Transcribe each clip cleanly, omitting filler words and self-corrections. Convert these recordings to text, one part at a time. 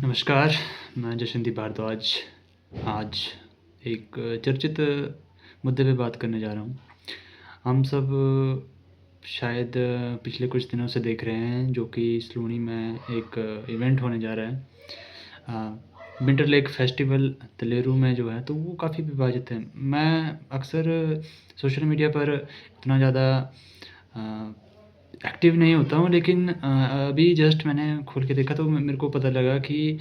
नमस्कार, मैं जशवंती भारद्वाज। आज एक चर्चित मुद्दे पे बात करने जा रहा हूँ। हम सब शायद पिछले कुछ दिनों से देख रहे हैं जो कि सलूनी में एक इवेंट होने जा रहा है। विंटर लेक फेस्टिवल तलेरू में जो है तो वो काफ़ी विवादित है। मैं अक्सर सोशल मीडिया पर इतना ज़्यादा एक्टिव नहीं होता हूँ, लेकिन अभी जस्ट मैंने खोल के देखा तो मेरे को पता लगा कि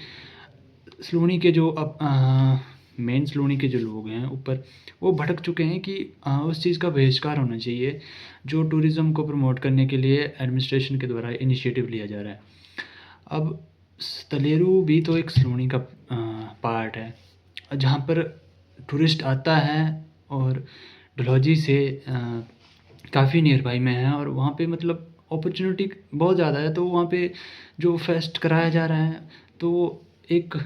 सलूनी के जो मेन सलूनी के जो लोग हैं ऊपर, वो भटक चुके हैं कि उस चीज़ का बहिष्कार होना चाहिए जो टूरिज़्म को प्रमोट करने के लिए एडमिनिस्ट्रेशन के द्वारा इनिशिएटिव लिया जा रहा है। अब तलेरू भी तो एक सलूनी का पार्ट है, जहाँ पर टूरिस्ट आता है और डलहौजी से काफ़ी नियर बाई में है और वहाँ पे मतलब अपॉर्चुनिटी बहुत ज़्यादा है। तो वहाँ पे जो फेस्ट कराया जा रहा है तो एक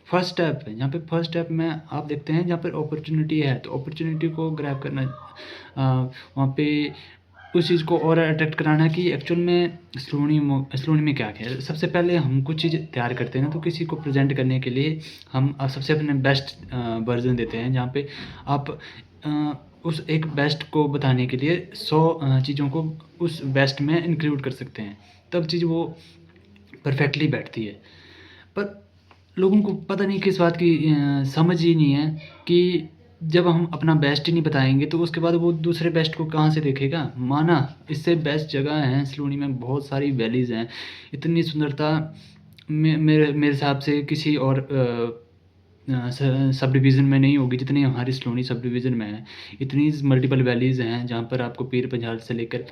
फर्स्ट स्टेप है, जहाँ पे फर्स्ट स्टेप में आप देखते हैं जहाँ पर अपॉर्चुनिटी है तो अपॉर्चुनिटी को ग्रैब करना, वहाँ पे उस चीज़ को और अट्रैक्ट कराना कि एक्चुअल में सलूनी में क्या है। सबसे पहले हम कुछ चीज़ तैयार करते हैं ना, तो किसी को प्रेजेंट करने के लिए हम सबसे अपने बेस्ट वर्जन देते हैं, जहाँ पे आप उस एक बेस्ट को बताने के लिए 100 चीज़ों को उस बेस्ट में इंक्लूड कर सकते हैं, तब चीज़ वो परफेक्टली बैठती है। पर लोगों को पता नहीं किस बात की समझ ही नहीं है कि जब हम अपना बेस्ट ही नहीं बताएँगे तो उसके बाद वो दूसरे बेस्ट को कहाँ से देखेगा। माना इससे बेस्ट जगह है सलूनी में, बहुत सारी वैलीज़ हैं, इतनी सुंदरता मे मेरे मेरे हिसाब से किसी और सब डिवीज़न में नहीं होगी जितनी हमारी सलूनी सब डिवीज़न में है। इतनी मल्टीपल वैलीज़ हैं जहाँ पर आपको पीर पंजाल से लेकर,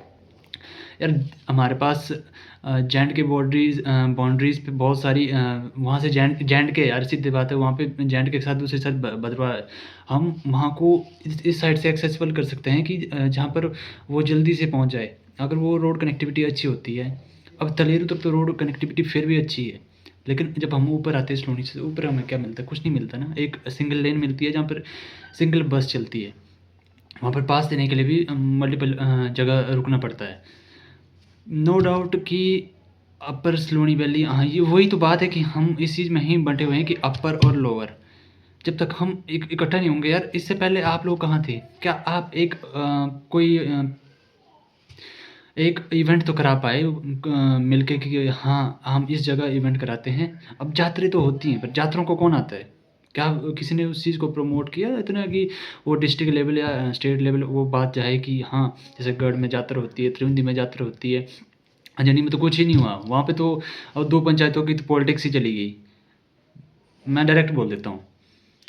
यार हमारे पास जे एंड के बाउंड्रीज़ पे बहुत सारी वहाँ से जे एंड के, यार सीधी बात है, वहाँ पे जे एंड के साथ दूसरी साइड भद्रवाह है। हम वहाँ को इस साइड से एक्सेसिबल कर सकते हैं कि जहाँ पर वो जल्दी से पहुँच जाए, अगर वो रोड कनेक्टिविटी अच्छी होती है। अब तलेरू तक तो रोड कनेक्टिविटी फिर भी अच्छी है, लेकिन जब हम ऊपर आते हैं सलूनी से, ऊपर हमें क्या मिलता है? कुछ नहीं मिलता ना। एक सिंगल लेन मिलती है जहाँ पर सिंगल बस चलती है, वहाँ पर पास देने के लिए भी मल्टीपल जगह रुकना पड़ता है। नो डाउट कि अपर सलूनी वैली, हाँ, ये वही तो बात है कि हम इस चीज़ में ही बँटे हुए हैं कि अपर और लोअर। जब तक हम इकट्ठा नहीं होंगे, यार इससे पहले आप लोग कहाँ थे? क्या आप एक इवेंट तो करा पाए मिलके कि हाँ, हम इस जगह इवेंट कराते हैं। अब जातरें तो होती हैं, पर जातरों को कौन आता है? क्या किसी ने उस चीज़ को प्रमोट किया इतना कि वो डिस्ट्रिक्ट लेवल या स्टेट लेवल वो बात जाए कि हाँ, जैसे गढ़ में जात्रा होती है, त्रिवेंद्र में जात्रा होती है, अंजनी में तो कुछ ही नहीं हुआ। वहाँ पे तो 2 पंचायतों की तो पॉलिटिक्स ही चली गई। मैं डायरेक्ट बोल देता हूँ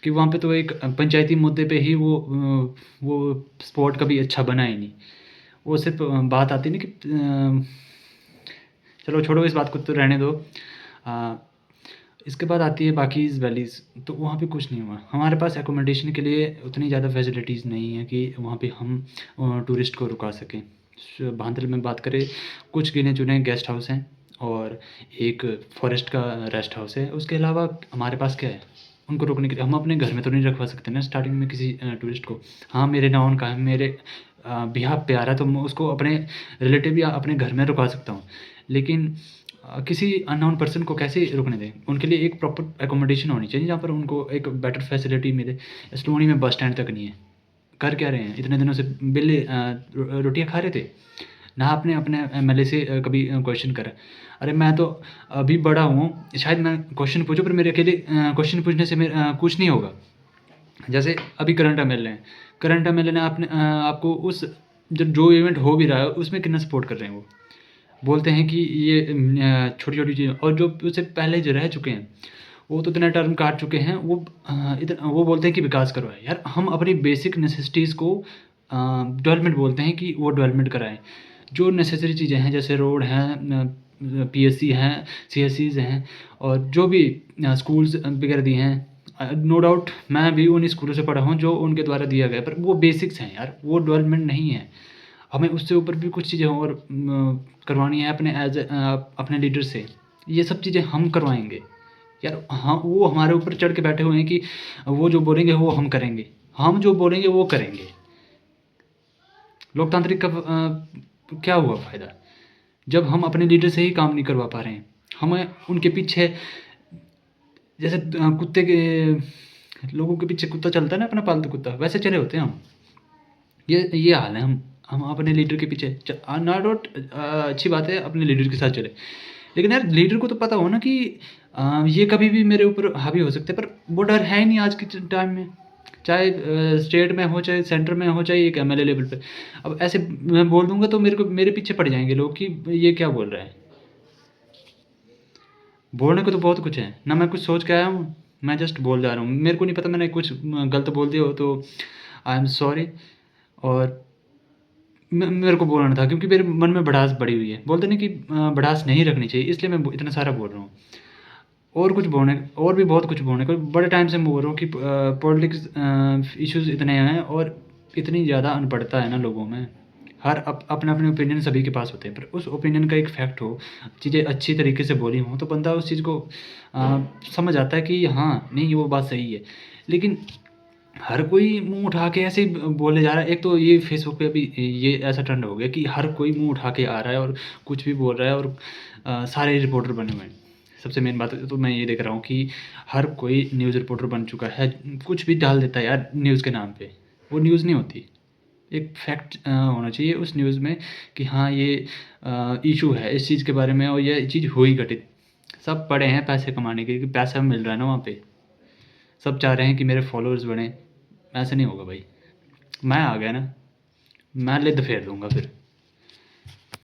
कि वहाँ पे तो एक पंचायती मुद्दे पे ही वो स्पॉट कभी अच्छा बना ही नहीं। वो सिर्फ़ बात आती है ना कि चलो छोड़ो, इस बात को तो रहने दो। अ, इसके बाद आती है बाकीज़ वैलीज़, तो वहाँ पे कुछ नहीं हुआ। हमारे पास एकोमोडेशन के लिए उतनी ज़्यादा फैसिलिटीज़ नहीं है कि वहाँ पे हम टूरिस्ट को रुका सकें। भांदल में बात करें, कुछ गिने-चुने गेस्ट हाउस हैं और एक फॉरेस्ट का रेस्ट हाउस है। उसके अलावा हमारे पास क्या है? उनको रोकने के लिए हम अपने घर में तो नहीं रखवा सकते ना स्टार्टिंग में किसी टूरिस्ट को। हाँ, मेरे नाउन का है, मेरे बिहाफ़ पे आ रहा है तो मैं उसको अपने रिलेटिव या अपने घर में रुकवा सकता हूँ। लेकिन किसी अननोन पर्सन को कैसे रुकने दें? उनके लिए एक प्रॉपर एकोमोडेशन होनी चाहिए जहाँ पर उनको एक बेटर फैसिलिटी मिले। सलूनी में बस स्टैंड तक नहीं है। कर क्या रहे हैं? इतने दिनों से बिल्ले रोटियाँ खा रहे थे। ना आपने अपने एमएलए से कभी क्वेश्चन करा। अरे मैं तो अभी बड़ा हूँ, शायद मैं क्वेश्चन पूछूँ पर मेरे अकेले क्वेश्चन पूछने से कुछ नहीं होगा। जैसे अभी करंट एमएलए हैं। करंट एमएलए ने आपको उस जो इवेंट हो भी रहा है उसमें कितना सपोर्ट कर रहे हैं वो। बोलते हैं कि ये छोटी-छोटी चीज़ें, और जो उससे पहले जो रह चुके हैं, वो तो इतना टर्म काट चुके हैं, वो बोलते हैं कि विकास करवाएँ। यार हम अपनी बेसिक नेसेसिटीज़ को डेवलपमेंट बोलते हैं कि वो डेवलपमेंट कराएँ। जो नेसेसरी चीज़ें हैं जैसे रोड हैं, पीएससी हैं, सीएससीज़ हैं और जो भी स्कूल्स वगैरह दिए हैं। नो डाउट मैं भी उन्हीं स्कूलों से पढ़ा हूँ जो उनके द्वारा दिया गया है, पर वो बेसिक्स हैं यार, वो डेवलपमेंट नहीं है। हमें उससे ऊपर भी कुछ चीज़ें और करवानी है अपने अपने लीडर से। ये सब चीज़ें हम करवाएँगे। यार हाँ, वो हमारे ऊपर चढ़ के बैठे हुए हैं कि वो जो बोलेंगे वो हम करेंगे। हम जो बोलेंगे वो करेंगे। लोकतांत्रिक का क्या हुआ फ़ायदा? जब हम अपने लीडर से ही काम नहीं करवा पा रहे हैं। हमें उनके पीछे जैसे कुत्ते के लोगों के पीछे कुत्ता चलता है ना, अपना पालतू कुत्ता, वैसे चले होते हैं हम। ये हाल है, हम अपने लीडर के पीछे नॉट डाउट अच्छी बात है अपने लीडर के साथ चले, लेकिन यार लीडर को तो पता हो ना कि ये कभी भी मेरे ऊपर हावी हो सकते हैं, पर वो डर है ही नहीं आज के टाइम में, चाहे स्टेट में हो, चाहे सेंटर में हो, चाहे एक एमएलए लेवल पे। अब ऐसे मैं बोल दूंगा तो मेरे पीछे पड़ जाएंगे लोग कि ये क्या बोल रहा है। बोलने को तो बहुत कुछ है ना, मैं कुछ सोच के आया हूँ, मैं जस्ट बोल जा रहा हूँ। मेरे को नहीं पता मैंने कुछ गलत बोल दिया हो तो आई एम सॉरी। और मेरे को बोलना था क्योंकि मेरे मन में भड़ास बढ़ी हुई है, बोलते नहीं कि भड़ास नहीं रखनी चाहिए, इसलिए मैं इतना सारा बोल रहा हूँ। और कुछ बोलने, और भी बहुत कुछ बोलने को, बड़े टाइम से मैं बोल रहा हूँ कि पॉलिटिक्स इश्यूज इतने हैं और इतनी ज़्यादा अनपढ़ता है ना लोगों में। हर अपने अपने ओपिनियन सभी के पास होते हैं, पर उस ओपिनियन का एक फैक्ट हो, चीज़ें अच्छी तरीके से बोली हों, तो बंदा उस चीज़ को समझ आता है कि हाँ नहीं वो बात सही है। लेकिन हर कोई मुंह उठा के ऐसे ही बोले जा रहा है। एक तो ये फेसबुक पे अभी ये ऐसा ट्रेंड हो गया कि हर कोई मुंह उठा के आ रहा है और कुछ भी बोल रहा है, और सारे रिपोर्टर बने हुए हैं। सबसे मेन बात तो मैं ये देख रहा हूँ कि हर कोई न्यूज़ रिपोर्टर बन चुका है, कुछ भी डाल देता है यार न्यूज़ के नाम पे। वो न्यूज़ नहीं होती, एक फैक्ट होना चाहिए उस न्यूज़ में कि हाँ ये इशू है इस चीज़ के बारे में और ये चीज़ हुई घटित। सब पड़े हैं पैसे कमाने के, क्योंकि पैसा मिल रहा है ना वहाँ पे। सब चाह रहे हैं कि मेरे फॉलोअर्स बढ़ें। ऐसे नहीं होगा भाई, मैं आ गया ना, मैं लिद्द फेर दूंगा फिर।